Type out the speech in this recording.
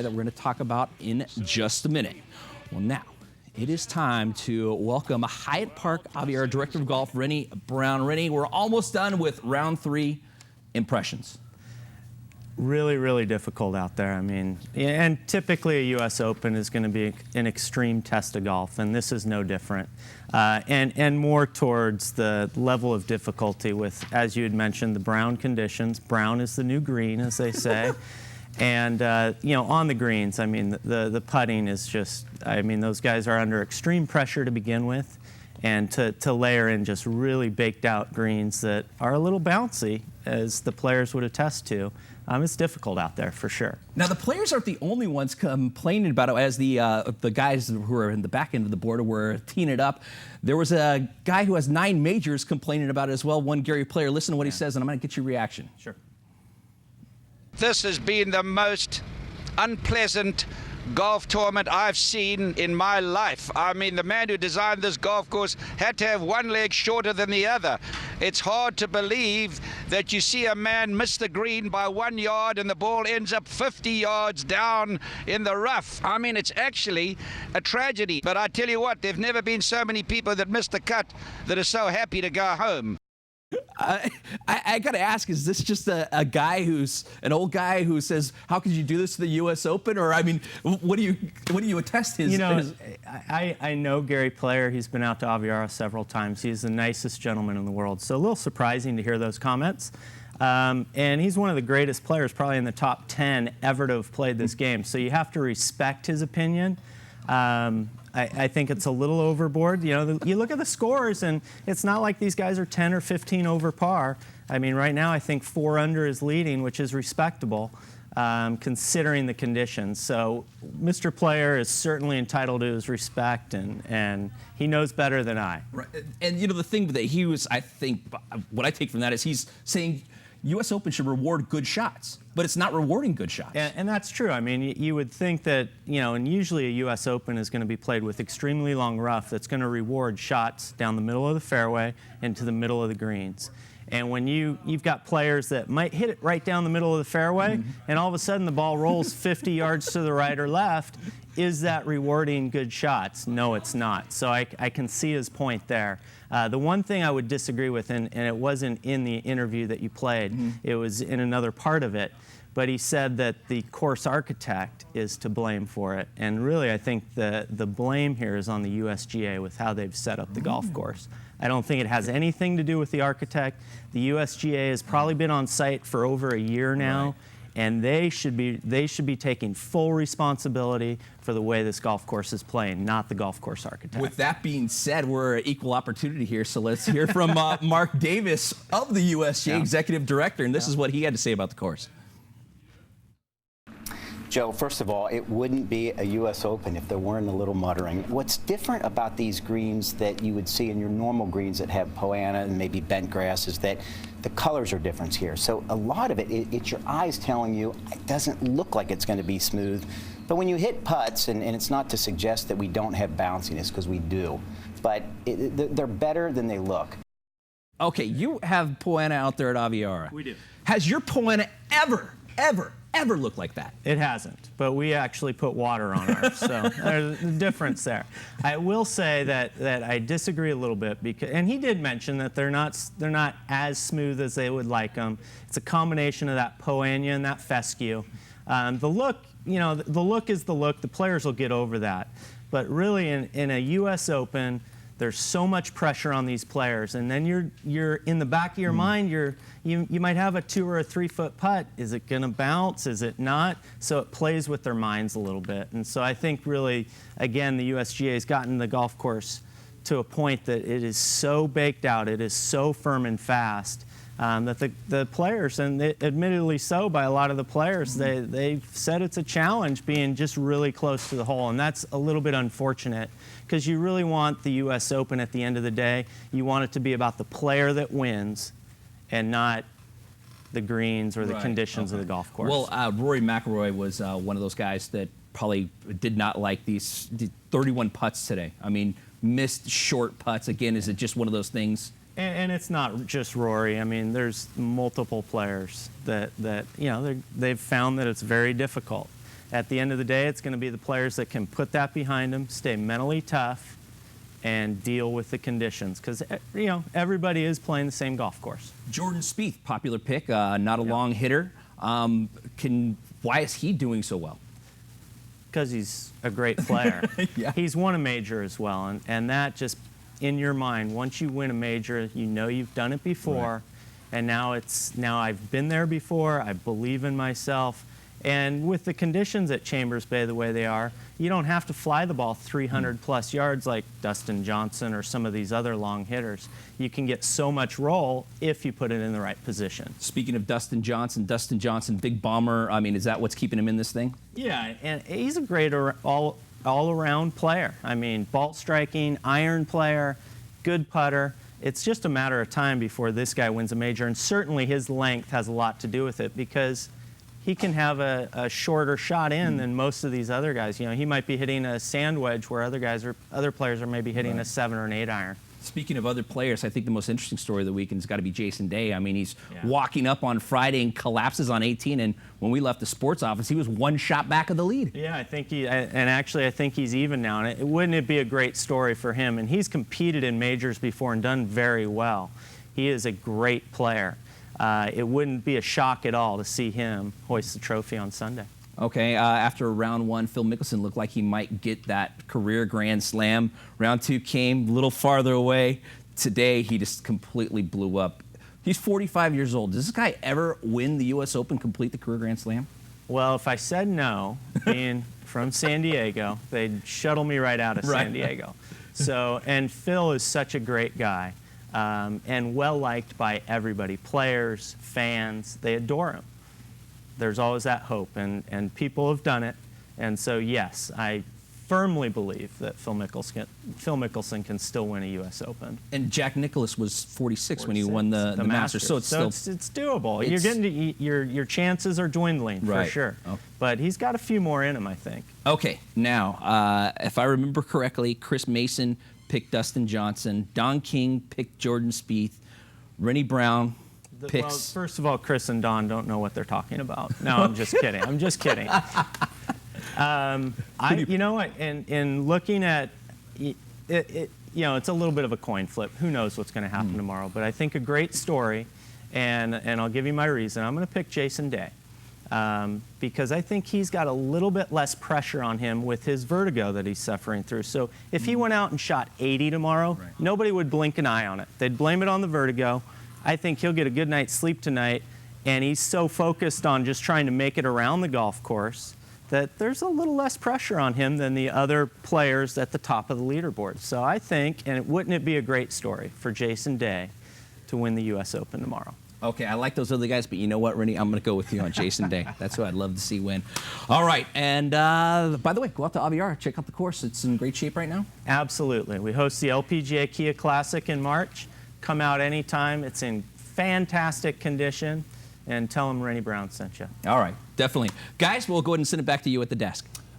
that we're going to talk about in just a minute. Well, now it is time to welcome Hyatt Park Aviara Director of Golf, Renny Brown. Renny, we're almost done with round 3 impressions. Really, really difficult out there. I mean, and typically a U.S. Open is going to be an extreme test of golf, and this is no different. And more towards the level of difficulty with, as you had mentioned, the brown conditions. Brown is the new green, as they say. And, you know, on the greens, I mean, the putting is just, I mean, those guys are under extreme pressure to begin with. And to layer in just really baked out greens that are a little bouncy, as the players would attest to, it's difficult out there for sure. Now, the players aren't the only ones complaining about it, as the guys who are in the back end of the board were teeing it up. There was a guy who has 9 majors complaining about it as well, one Gary player. Listen to what he says, and I'm going to get your reaction. Sure. This has been the most unpleasant golf tournament I've seen in my life. I mean, the man who designed this golf course had to have one leg shorter than the other. It's hard to believe that you see a man miss the green by 1 yard and the ball ends up 50 yards down in the rough. I mean, it's actually a tragedy. But I tell you what, there've never been so many people that missed the cut that are so happy to go home. I got to ask, is this just a guy who's an old guy who says, how could you do this to the U.S. Open? Or, I mean, what do you attest his? You know, I know Gary Player. He's been out to Aviara several times. He's the nicest gentleman in the world. So a little surprising to hear those comments. And he's one of the greatest players, probably in the top 10 ever to have played this game. So you have to respect his opinion. I think it's a little overboard. You know, you look at the scores, and it's not like these guys are 10 or 15 over par. I mean, right now I think 4 under is leading, which is respectable, considering the conditions. So Mr. Player is certainly entitled to his respect, and he knows better than I. Right. And, you know, the thing that he was, I think, what I take from that is he's saying U.S. Open should reward good shots, but it's not rewarding good shots. And that's true. I mean, you would think that, you know, and usually a U.S. Open is going to be played with extremely long rough that's going to reward shots down the middle of the fairway and to the middle of the greens. And when you've got players that might hit it right down the middle of the fairway, and all of a sudden the ball rolls 50 yards to the right or left, is that rewarding good shots? No, it's not. So I can see his point there. The one thing I would disagree with, and it wasn't in the interview that you played, it was in another part of it, but he said that the course architect is to blame for it. And really, I think the blame here is on the USGA with how they've set up the golf course. I don't think it has anything to do with the architect. The USGA has probably been on site for over a year now. Right. And they should be taking full responsibility for the way this golf course is playing, not the golf course architect. With that being said, we're equal opportunity here, so let's hear from Mark Davis of the USGA Executive Director, and this is what he had to say about the course. Joe, first of all, it wouldn't be a U.S. Open if there weren't a little muttering. What's different about these greens that you would see in your normal greens that have poana and maybe bent grass is that the colors are different here. So a lot of it's your eyes telling you it doesn't look like it's going to be smooth. But when you hit putts, and it's not to suggest that we don't have bounciness, because we do, but they're better than they look. Okay, you have poana out there at Aviara. We do. Has your poana ever looked like that? It hasn't, but we actually put water on ours, so there's a difference there. I will say that I disagree a little bit, because, and he did mention that they're not as smooth as they would like them. It's a combination of that poana and that fescue. The look, you know, the look is the look. The players will get over that, but really in a U.S. Open, there's so much pressure on these players, and then you're in the back of your mind, you might have a 2 or a 3 foot putt. Is it going to bounce? Is it not? So it plays with their minds a little bit. And so I think really, again, the USGA has gotten the golf course to a point that it is so baked out, it is so firm and fast, that the players, and admittedly so by a lot of the players, they've said it's a challenge being just really close to the hole, and that's a little bit unfortunate, because you really want the U.S. Open at the end of the day, you want it to be about the player that wins and not the greens or the conditions of the golf course. Well, Rory Mcilroy was one of those guys that probably did not like these 31 putts today. I mean, missed short putts. Again, is it just one of those things? And it's not just Rory. I mean, there's multiple players that you know, they've found that it's very difficult. At the end of the day, it's going to be the players that can put that behind them, stay mentally tough, and deal with the conditions. Because, you know, everybody is playing the same golf course. Jordan Spieth, popular pick, not a long hitter. Why is he doing so well? Because he's a great player. Yeah. He's won a major as well, and that just, in your mind, once you win a major, you know you've done it before, Right. and now I've been there before, I believe in myself, and with the conditions at Chambers Bay the way they are, you don't have to fly the ball 300 plus yards like Dustin Johnson or some of these other long hitters. You can get so much roll if you put it in the right position. Speaking of Dustin Johnson, big bomber. I mean, is that what's keeping him in this thing? Yeah, and he's a great all-around player. I mean, ball striking, iron player, good putter. It's just a matter of time before this guy wins a major, and certainly his length has a lot to do with it because he can have a shorter shot in than most of these other guys. You know, he might be hitting a sand wedge where other players are maybe hitting a 7 or an 8 iron. Speaking of other players, I think the most interesting story of the weekend has got to be Jason Day. I mean, he's walking up on Friday and collapses on 18, and when we left the sports office, he was one shot back of the lead. Yeah, I think I think he's even now, and wouldn't it be a great story for him? And he's competed in majors before and done very well. He is a great player. It wouldn't be a shock at all to see him hoist the trophy on Sunday. Okay, after round one, Phil Mickelson looked like he might get that career Grand Slam. Round two came a little farther away. Today, he just completely blew up. He's 45 years old. Does this guy ever win the U.S. Open, complete the career Grand Slam? Well, if I said no, being from San Diego, they'd shuttle me right out of San Diego. So, and Phil is such a great guy and well-liked by everybody, players, fans. They adore him. There's always that hope, and people have done it. And so, yes, I firmly believe that Phil Mickelson can still win a U.S. Open. And Jack Nicklaus was 46 when he won the Masters, so it's still it's doable. You're getting to, your chances are dwindling for sure. Oh. But he's got a few more in him, I think. Okay, now, if I remember correctly, Chris Mason picked Dustin Johnson, Don King picked Jordan Spieth, Renny Brown picks. Well, first of all, Chris and Don don't know what they're talking about. No, I'm just kidding. I'm just kidding. You know what? In looking at it, you know, it's a little bit of a coin flip. Who knows what's going to happen tomorrow? But I think a great story, and I'll give you my reason. I'm going to pick Jason Day because I think he's got a little bit less pressure on him with his vertigo that he's suffering through. So if he went out and shot 80 tomorrow, nobody would blink an eye on it. They'd blame it on the vertigo. I think he'll get a good night's sleep tonight, and he's so focused on just trying to make it around the golf course that there's a little less pressure on him than the other players at the top of the leaderboard. So I think, and wouldn't it be a great story for Jason Day to win the U.S. Open tomorrow? Okay, I like those other guys, but you know what, Renny? I'm going to go with you on Jason Day. That's who I'd love to see win. All right, and by the way, go out to Aviara, check out the course. It's in great shape right now. Absolutely. We host the LPGA Kia Classic in March. Come out anytime. It's in fantastic condition. And tell them Renny Brown sent you. All right, definitely. Guys, we'll go ahead and send it back to you at the desk.